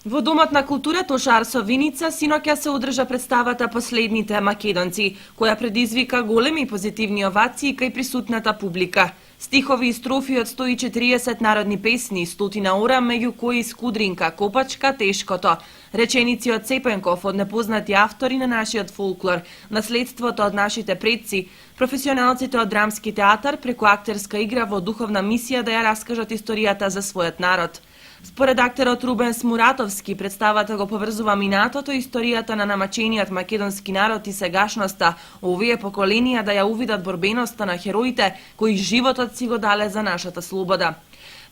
Во Домот на култура Тошарсо Виница синоќа се одржа представата Последните македонци, која предизвика големи позитивни овации кај присутната публика. Стихови и строфи од 140 народни песни, стотина ора, меѓу кои Скудринка, Копачка, Тешкото, реченици од Цепенков, од непознати автори на нашиот фолклор, наследството од нашите предци, професионалците од драмски театар преку актерска игра во духовна мисија да ја раскажат историјата за својот народ. Според актерот Рубен Смуратовски, представата го поврзува минатото и историјата на намачениот македонски народ и сегашноста, овие поколенија да ја увидат борбеноста на хероите кои животот си го дале за нашата слобода.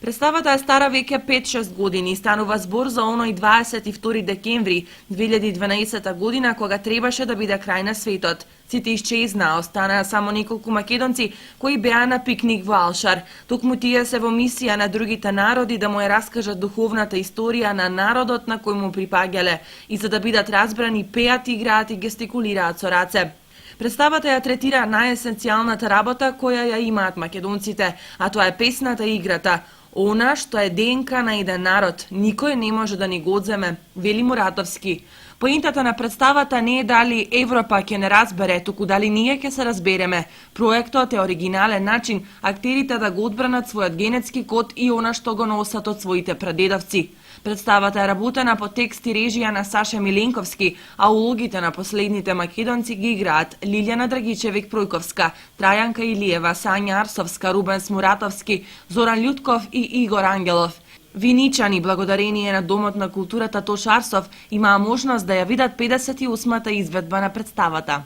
Представата е стара веќе 5-6 години и станува збор за оној 22 декември 2012 година кога требаше да биде крај на светот. Сите исчезнаа, останаа само неколку македонци кои беа на пикник во Алшар. Токму тие се во мисија на другите народи да му ја раскажат духовната историја на народот на кој му припаѓале и за да бидат разбрани пеат, играат и гестикулираат со раце. Представата ја третира најесенцијалната работа која ја имаат македонците, а тоа е песната и играта. Она што е ДНК на еден народ, никој не може да ни го одземе, вели Муратовски. Поинтата на представата не е дали Европа ќе не разбере, туку дали ние ќе се разбереме. Проектот е оригинален начин актерите да го одбранат својот генетски код и она што го носат од своите прадедовци. Представата е работена по текст и режија на Саша Миленковски, а улогите на Последните македонци ги играат Лилјана Драгичевик Пројковска, Трајанка Илиева, Сања Арсовска, Рубен Смуратовски, Зоран Љутков и Игор Ангелов. Виничани, благодарение на Домот на културата Тошарсов, имаа можност да ја видат 58-та изведба на представата.